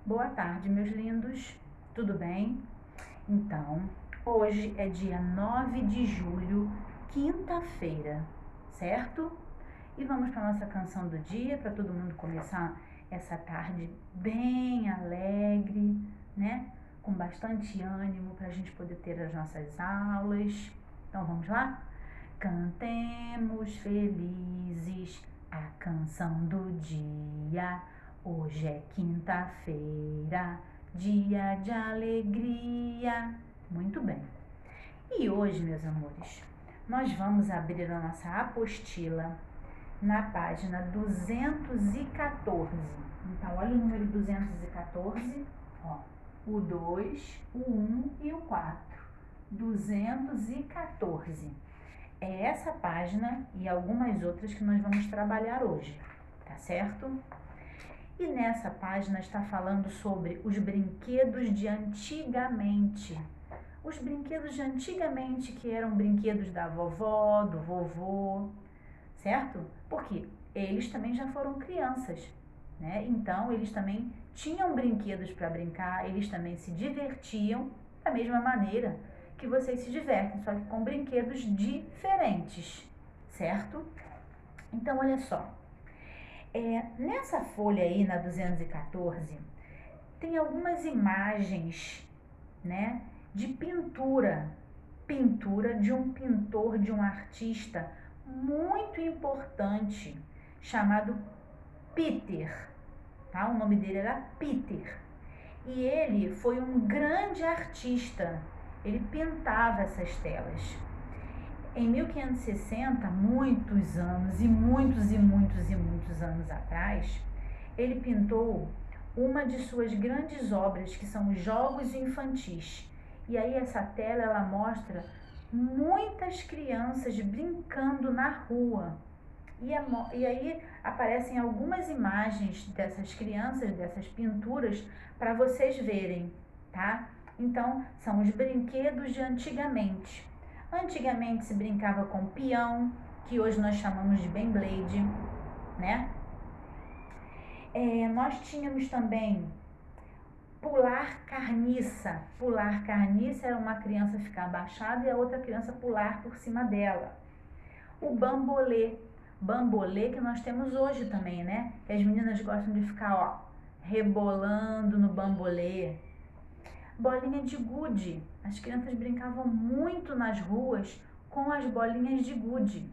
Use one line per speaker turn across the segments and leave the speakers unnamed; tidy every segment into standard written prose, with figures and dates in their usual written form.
Boa tarde, meus lindos. Tudo bem? Então, hoje é dia 9 de julho, quinta-feira, certo? E vamos para a nossa canção do dia, para todo mundo começar essa tarde bem alegre, né? Com bastante ânimo para a gente poder ter as nossas aulas. Então, vamos lá? Cantemos felizes a canção do dia. Hoje é quinta-feira, dia de alegria. Muito bem. E hoje, meus amores, nós vamos abrir a nossa apostila na página 214. Então, olha o número 214, ó, o 2, o 1 e o 4. 214. É essa página e algumas outras que nós vamos trabalhar hoje, tá certo? E nessa página está falando sobre os brinquedos de antigamente. Os brinquedos de antigamente, que eram brinquedos da vovó, do vovô, certo? Porque eles também já foram crianças, né? Então, eles também tinham brinquedos para brincar, eles também se divertiam da mesma maneira que vocês se divertem, só que com brinquedos diferentes, certo? Então, olha só. Nessa folha aí, na 214, tem algumas imagens, né, de pintura. Pintura de um pintor, de um artista muito importante, chamado Peter, tá? O nome dele era Peter. E ele foi um grande artista. Ele pintava essas telas. Em 1560, muitos anos e muitos e muitos e muitos anos atrás, ele pintou uma de suas grandes obras, que são os Jogos Infantis. E aí essa tela ela mostra muitas crianças brincando na rua. E aí aparecem algumas imagens dessas crianças, dessas pinturas, para vocês verem, tá? Então, são os brinquedos de antigamente. Antigamente se brincava com peão, que hoje nós chamamos de Beyblade, né? Nós tínhamos também pular carniça. Pular carniça era uma criança ficar abaixada e a outra criança pular por cima dela. O bambolê. Bambolê que nós temos hoje também, né? Que as meninas gostam de ficar, ó, rebolando no bambolê. Bolinha de gude. As crianças brincavam muito nas ruas com as bolinhas de gude.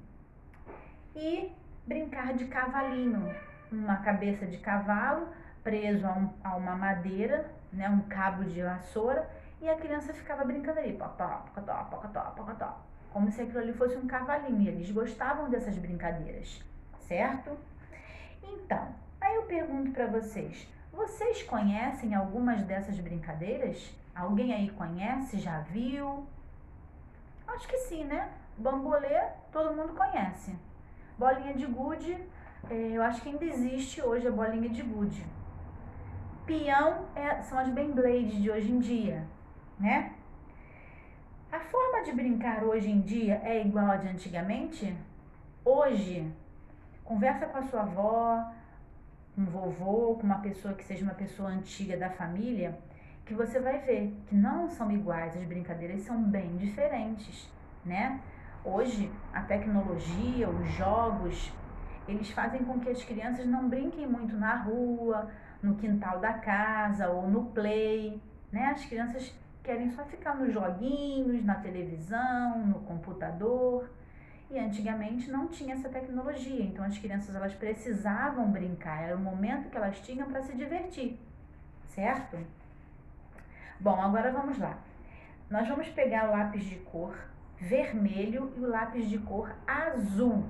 E brincar de cavalinho. Uma cabeça de cavalo preso a uma madeira, né, um cabo de vassoura, e a criança ficava brincando ali, pocotó, pocotó, pocotó, pocotó, como se aquilo ali fosse um cavalinho, e eles gostavam dessas brincadeiras, certo? Então, aí eu pergunto para vocês conhecem algumas dessas brincadeiras? Alguém aí conhece, já viu? Acho que sim, né? Bambolê, todo mundo conhece. Bolinha de gude, eu acho que ainda existe hoje a bolinha de gude. Peão são as Beyblades de hoje em dia, né? A forma de brincar hoje em dia é igual a de antigamente? Hoje, conversa com a sua avó, com o vovô, com uma pessoa que seja uma pessoa antiga da família, que você vai ver que não são iguais, as brincadeiras são bem diferentes, né? Hoje, a tecnologia, os jogos, eles fazem com que as crianças não brinquem muito na rua, no quintal da casa ou no play, né? As crianças querem só ficar nos joguinhos, na televisão, no computador. E antigamente não tinha essa tecnologia, então as crianças elas precisavam brincar, era o momento que elas tinham para se divertir, certo? Bom, agora vamos lá. Nós vamos pegar o lápis de cor vermelho e o lápis de cor azul.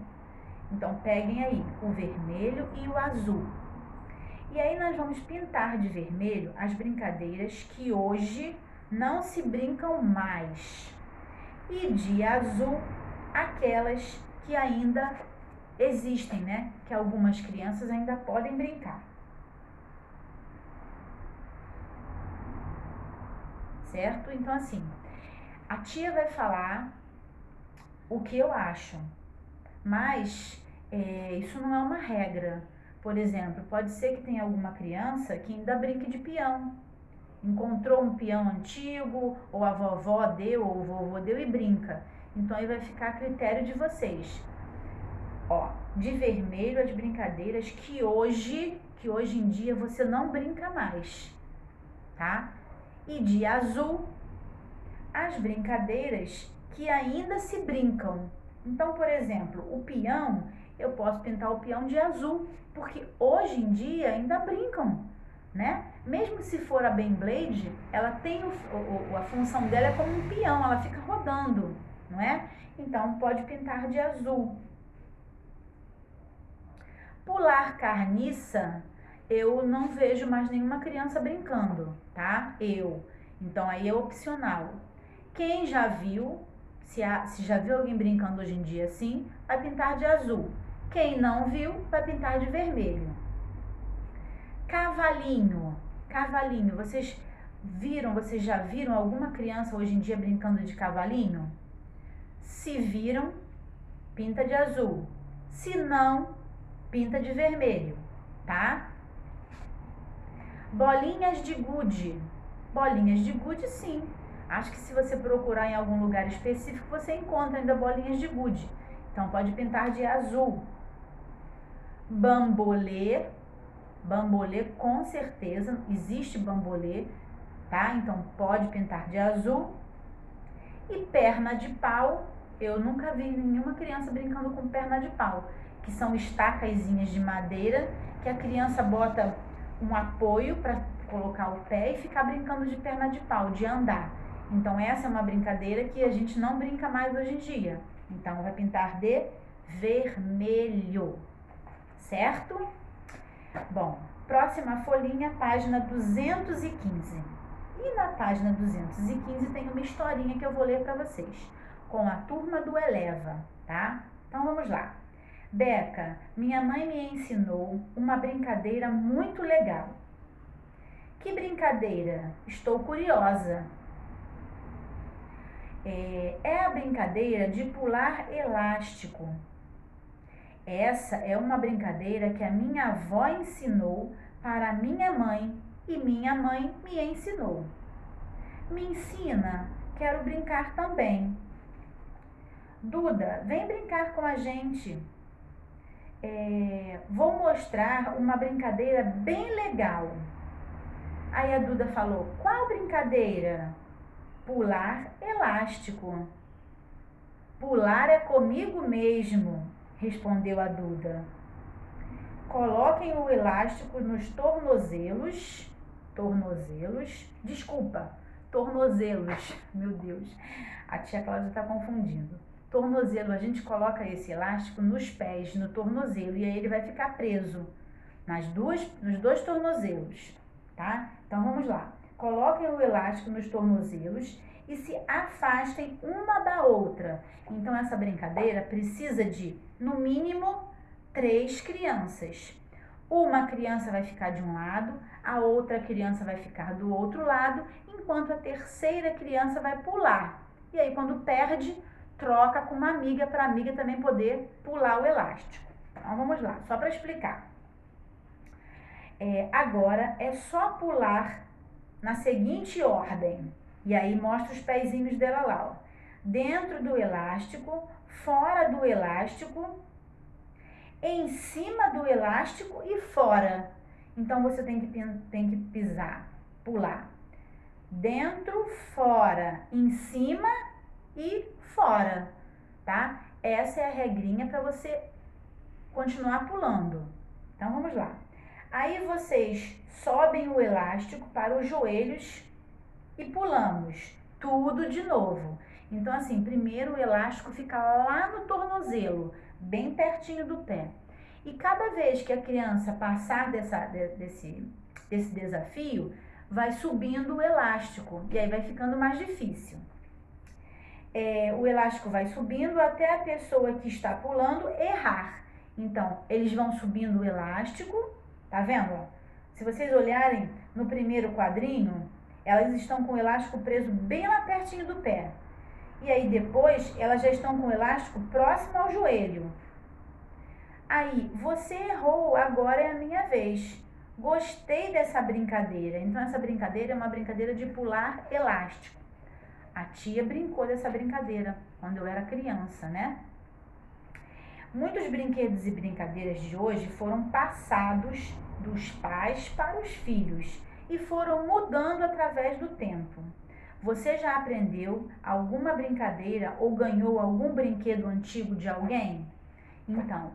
Então peguem aí o vermelho e o azul. E aí nós vamos pintar de vermelho as brincadeiras que hoje não se brincam mais. E de azul aquelas que ainda existem, né? Que algumas crianças ainda podem brincar. Certo? Então, assim, a tia vai falar o que eu acho, mas isso não é uma regra, Por exemplo, pode ser que tenha alguma criança que ainda brinque de peão. Encontrou um peão antigo, ou a vovó deu, ou o vovô deu e brinca. Então aí vai ficar a critério de vocês. Ó, de vermelho as brincadeiras que hoje em dia você não brinca mais, tá? E de azul as brincadeiras que ainda se brincam. Então, por exemplo, o peão, eu posso pintar o peão de azul, porque hoje em dia ainda brincam, né? Mesmo se for a Beyblade, ela tem a função dela é como um peão, ela fica rodando, não é? Então, pode pintar de azul. Pular carniça, eu não vejo mais nenhuma criança brincando, tá? Então, aí é opcional. Quem já viu, se já viu alguém brincando hoje em dia assim, vai pintar de azul. Quem não viu, vai pintar de vermelho. Cavalinho, vocês já viram alguma criança hoje em dia brincando de cavalinho? Se viram, pinta de azul. Se não, pinta de vermelho, tá? Bolinhas de gude. Bolinhas de gude, sim. Acho que se você procurar em algum lugar específico, você encontra ainda bolinhas de gude. Então, pode pintar de azul. Bambolê. Bambolê, com certeza, existe bambolê, tá? Então, pode pintar de azul. E perna de pau, eu nunca vi nenhuma criança brincando com perna de pau, que são estacazinhas de madeira que a criança bota um apoio para colocar o pé e ficar brincando de perna de pau, de andar. Então, essa é uma brincadeira que a gente não brinca mais hoje em dia. Então, vai pintar de vermelho, certo? Bom, próxima folhinha, página 215. E na página 215 tem uma historinha que eu vou ler para vocês, com a turma do Eleva, tá? Então, vamos lá. Beca, minha mãe me ensinou uma brincadeira muito legal. Que brincadeira? Estou curiosa. É a brincadeira de pular elástico. Essa é uma brincadeira que a minha avó ensinou para minha mãe e minha mãe me ensinou. Me ensina, quero brincar também. Duda, vem brincar com a gente. Vou mostrar uma brincadeira bem legal. Aí a Duda falou, qual brincadeira? Pular elástico. Pular é comigo mesmo, respondeu a Duda. Coloquem o elástico nos tornozelos, meu Deus, a tia Cláudia está confundindo. Tornozelo, a gente coloca esse elástico nos pés, no tornozelo, e aí ele vai ficar preso nos dois tornozelos, tá? Então vamos lá. Coloquem o elástico nos tornozelos e se afastem uma da outra. Então essa brincadeira precisa de, no mínimo, 3 crianças. Uma criança vai ficar de um lado, a outra criança vai ficar do outro lado, enquanto a terceira criança vai pular. E aí, quando perde, troca com uma amiga para a amiga também poder pular o elástico. Então, vamos lá, só para explicar. Agora é só pular na seguinte ordem. E aí, mostra os pezinhos dela lá, ó. Dentro do elástico, fora do elástico, em cima do elástico e fora. Então, você tem que pisar, pular. Dentro, fora, em cima e fora, tá? Essa é a regrinha para você continuar pulando. Então, vamos lá. Aí, vocês sobem o elástico para os joelhos e pulamos tudo de novo. Então, assim, primeiro o elástico fica lá no tornozelo, bem pertinho do pé. E cada vez que a criança passar desse desafio, vai subindo o elástico, e aí vai ficando mais difícil. O elástico vai subindo até a pessoa que está pulando errar. Então, eles vão subindo o elástico, tá vendo? Se vocês olharem no primeiro quadrinho, elas estão com o elástico preso bem lá pertinho do pé. E aí depois, elas já estão com o elástico próximo ao joelho. Aí, você errou, agora é a minha vez. Gostei dessa brincadeira. Então, essa brincadeira é uma brincadeira de pular elástico. A tia brincou dessa brincadeira quando eu era criança, né? Muitos brinquedos e brincadeiras de hoje foram passados dos pais para os filhos e foram mudando através do tempo. Você já aprendeu alguma brincadeira ou ganhou algum brinquedo antigo de alguém? Então,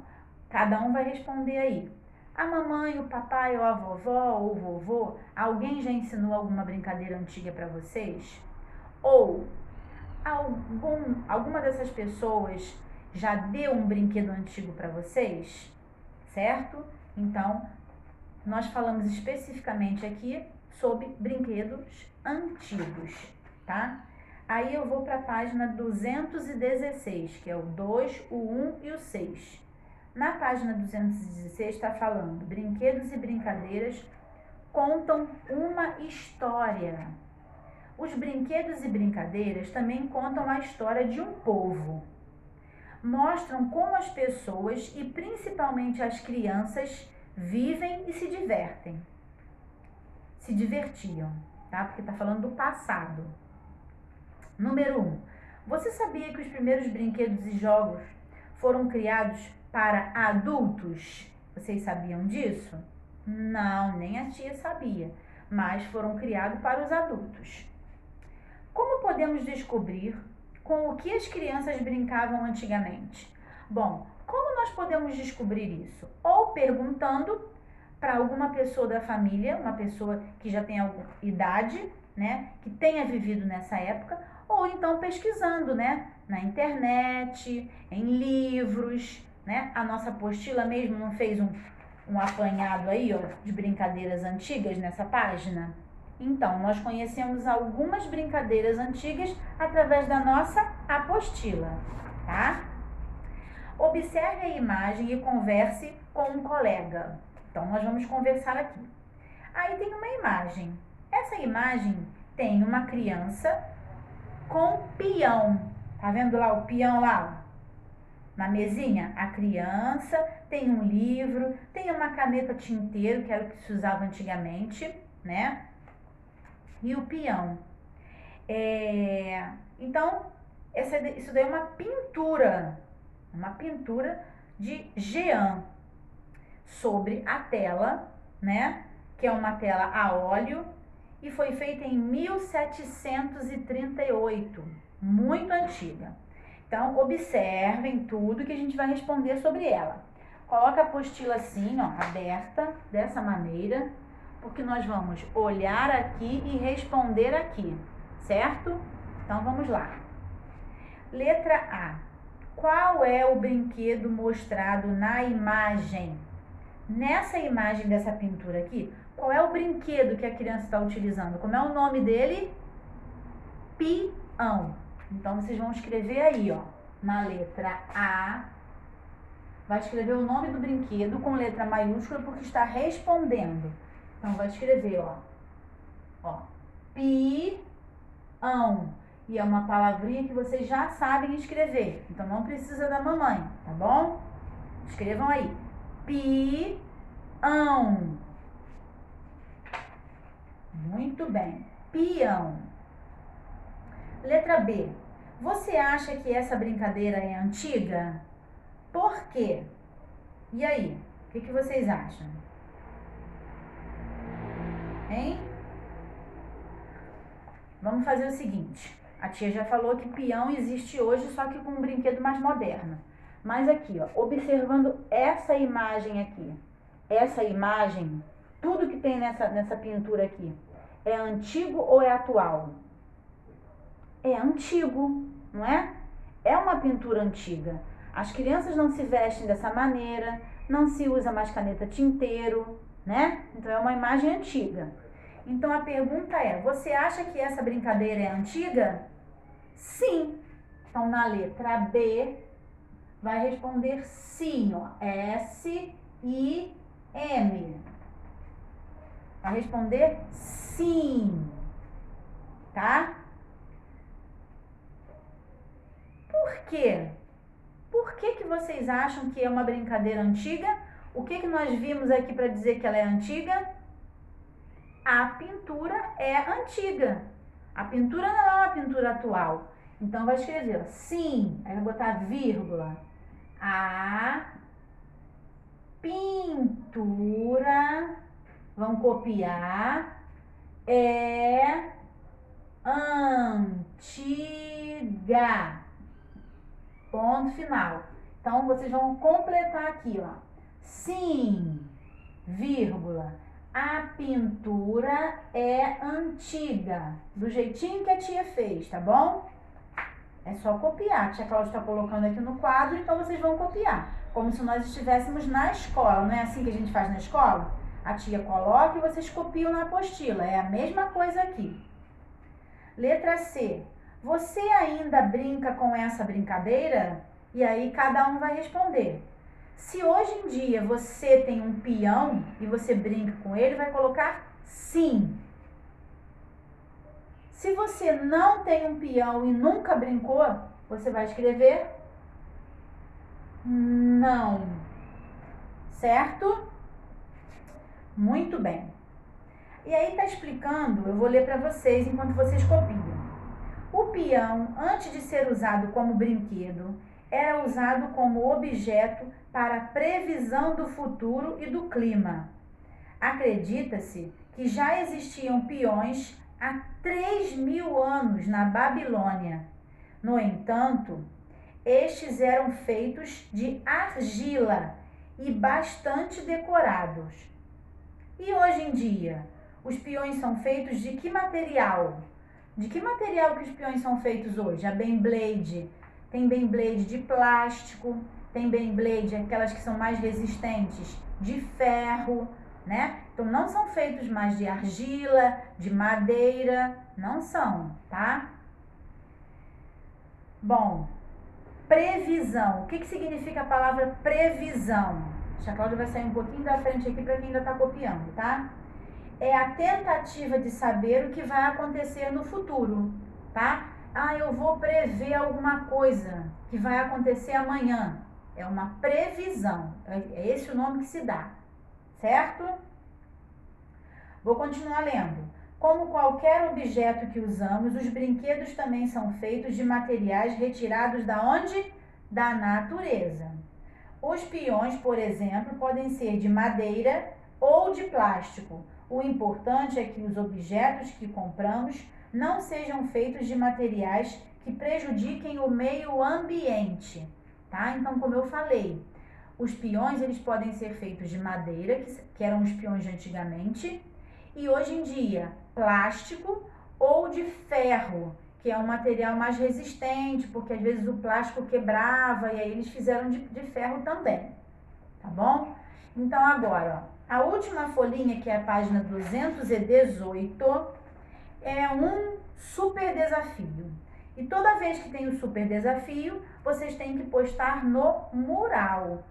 cada um vai responder aí. A mamãe, o papai, ou a vovó, ou o vovô, alguém já ensinou alguma brincadeira antiga para vocês? Ou alguma dessas pessoas já deu um brinquedo antigo para vocês? Certo? Então, nós falamos especificamente aqui sobre brinquedos antigos, tá? Aí eu vou para a página 216, que é o 2, o 1 e o 6. Na página 216 está falando: brinquedos e brincadeiras contam uma história. Os brinquedos e brincadeiras também contam a história de um povo. Mostram como as pessoas e principalmente as crianças vivem e se divertem. Se divertiam, tá? Porque está falando do passado. Número 1. Você sabia que os primeiros brinquedos e jogos foram criados para adultos? Vocês sabiam disso? Não, nem a tia sabia, mas foram criados para os adultos. Como podemos descobrir com o que as crianças brincavam antigamente? Bom, como nós podemos descobrir isso? Ou perguntando para alguma pessoa da família, uma pessoa que já tem alguma idade, né, que tenha vivido nessa época, ou então pesquisando, né, na internet, em livros, né? A nossa apostila mesmo não fez um apanhado aí, ó, de brincadeiras antigas nessa página? Então, nós conhecemos algumas brincadeiras antigas através da nossa apostila, tá? Observe a imagem e converse com um colega. Então, nós vamos conversar aqui. Aí tem uma imagem. Essa imagem tem uma criança com peão. Tá vendo lá o peão lá? Na mesinha, a criança tem um livro, tem uma caneta tinteiro, que era o que se usava antigamente, né? E o peão. Então, isso daí é uma pintura de Jean sobre a tela, né? Que é uma tela a óleo e foi feita em 1738, muito antiga. Então, observem tudo que a gente vai responder sobre ela. Coloca a apostila assim, ó, aberta, dessa maneira, porque nós vamos olhar aqui e responder aqui, certo? Então, vamos lá. Letra A. Qual é o brinquedo mostrado na imagem? Nessa imagem dessa pintura aqui, qual é o brinquedo que a criança está utilizando? Como é o nome dele? Peão. Então, vocês vão escrever aí, ó, na letra A, vai escrever o nome do brinquedo com letra maiúscula porque está respondendo. Então, vai escrever, ó, peão. E é uma palavrinha que vocês já sabem escrever. Então, não precisa da mamãe, tá bom? Escrevam aí. Peão. Muito bem. Peão. Letra B. Você acha que essa brincadeira é antiga? Por quê? E aí? O que vocês acham? Hein? Vamos fazer o seguinte. A tia já falou que peão existe hoje, só que com um brinquedo mais moderno. Mas aqui, ó, observando essa imagem aqui. Essa imagem, tudo que tem nessa pintura aqui, é antigo ou é atual? É antigo, não é? É uma pintura antiga. As crianças não se vestem dessa maneira, não se usa mais caneta tinteiro, né? Então é uma imagem antiga. Então a pergunta é: você acha que essa brincadeira é antiga? Sim. Então na letra B vai responder sim, ó. S-I-M. Vai responder sim, tá? Por quê? Por que vocês acham que é uma brincadeira antiga? O que nós vimos aqui para dizer que ela é antiga? A pintura é antiga. A pintura não é uma pintura atual. Então, vai escrever, ó, sim, aí vai botar vírgula. A pintura, vamos copiar, é antiga. Ponto final. Então, vocês vão completar aqui, ó. Sim, vírgula. A pintura é antiga. Do jeitinho que a tia fez, tá bom? É só copiar. A tia Cláudia está colocando aqui no quadro, então vocês vão copiar. Como se nós estivéssemos na escola. Não é assim que a gente faz na escola? A tia coloca e vocês copiam na apostila. É a mesma coisa aqui. Letra C. Você ainda brinca com essa brincadeira? E aí cada um vai responder. Se hoje em dia você tem um peão e você brinca com ele, vai colocar sim. Se você não tem um peão e nunca brincou, você vai escrever não. Certo? Muito bem. E aí está explicando, eu vou ler para vocês enquanto vocês copiam. O peão, antes de ser usado como brinquedo, era usado como objeto para previsão do futuro e do clima. Acredita-se que já existiam peões há 3.000 anos na Babilônia. No entanto, estes eram feitos de argila e bastante decorados. E hoje em dia, os peões são feitos de que material? De que material que os peões são feitos hoje? A Beyblade. Tem Beyblade de plástico, tem Beyblade, aquelas que são mais resistentes, de ferro, né? Então, não são feitos mais de argila, de madeira, não são, tá? Bom, previsão. O que significa a palavra previsão? A Cláudia vai sair um pouquinho da frente aqui para quem ainda está copiando, tá? É a tentativa de saber o que vai acontecer no futuro, tá? Ah, eu vou prever alguma coisa que vai acontecer amanhã. É uma previsão. É esse o nome que se dá, certo? Vou continuar lendo. Como qualquer objeto que usamos, os brinquedos também são feitos de materiais retirados da onde? Da natureza. Os peões, por exemplo, podem ser de madeira ou de plástico. O importante é que os objetos que compramos não sejam feitos de materiais que prejudiquem o meio ambiente, tá? Então, como eu falei, os peões, eles podem ser feitos de madeira, que eram os peões de antigamente, e hoje em dia, plástico ou de ferro, que é um material mais resistente, porque às vezes o plástico quebrava e aí eles fizeram de ferro também, tá bom? Então, agora, ó, a última folhinha, que é a página 218, é um super desafio. E toda vez que tem o super desafio, vocês têm que postar no mural,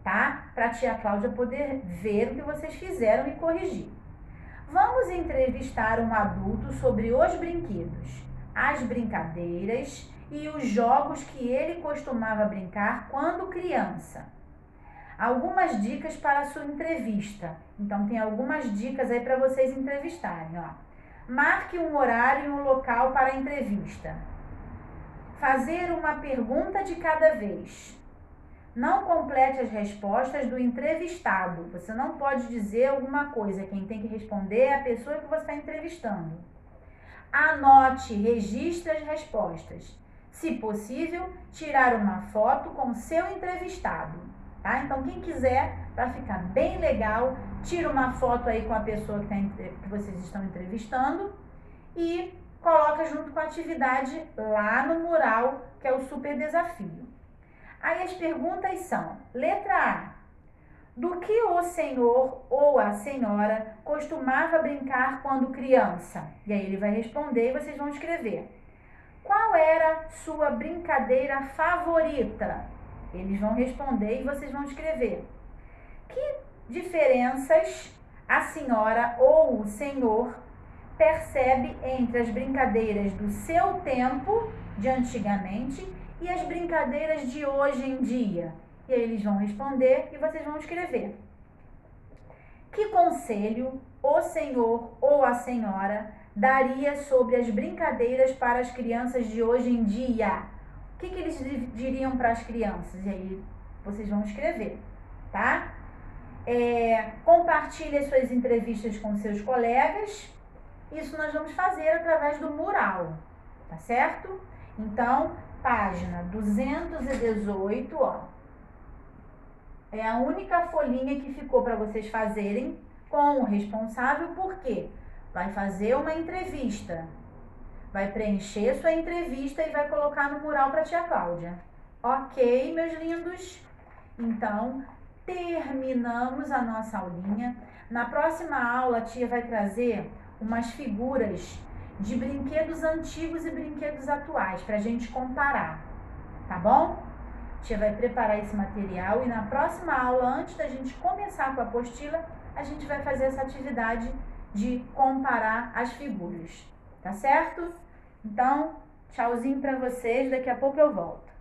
tá? Para a tia Cláudia poder ver o que vocês fizeram e corrigir. Vamos entrevistar um adulto sobre os brinquedos, as brincadeiras e os jogos que ele costumava brincar quando criança. Algumas dicas para a sua entrevista. Então, tem algumas dicas aí para vocês entrevistarem, ó. Marque um horário e um local para a entrevista. Fazer uma pergunta de cada vez. Não complete as respostas do entrevistado. Você não pode dizer alguma coisa. Quem tem que responder é a pessoa que você está entrevistando. Anote, registre as respostas. Se possível, tirar uma foto com o seu entrevistado. Tá? Então, quem quiser, para ficar bem legal, tira uma foto aí com a pessoa que vocês estão entrevistando e coloca junto com a atividade lá no mural, que é o super desafio. Aí as perguntas são: letra A. Do que o senhor ou a senhora costumava brincar quando criança? E aí ele vai responder e vocês vão escrever. Qual era sua brincadeira favorita? Eles vão responder e vocês vão escrever. Que diferenças a senhora ou o senhor percebe entre as brincadeiras do seu tempo, de antigamente, E as brincadeiras de hoje em dia? E aí eles vão responder e vocês vão escrever. Que conselho o senhor ou a senhora daria sobre as brincadeiras para as crianças de hoje em dia? O que eles diriam para as crianças? E aí vocês vão escrever, tá? Compartilhe as suas entrevistas com seus colegas. Isso nós vamos fazer através do mural, tá certo? Então, página 218, ó. É a única folhinha que ficou para vocês fazerem com o responsável, porque vai fazer uma entrevista, vai preencher sua entrevista e vai colocar no mural para a tia Cláudia. Ok, meus lindos? Então, terminamos a nossa aulinha. Na próxima aula, a tia vai trazer umas figuras de brinquedos antigos e brinquedos atuais para a gente comparar, tá bom? A tia vai preparar esse material e na próxima aula, antes da gente começar com a apostila, a gente vai fazer essa atividade de comparar as figuras, tá certo? Então, tchauzinho para vocês, daqui a pouco eu volto.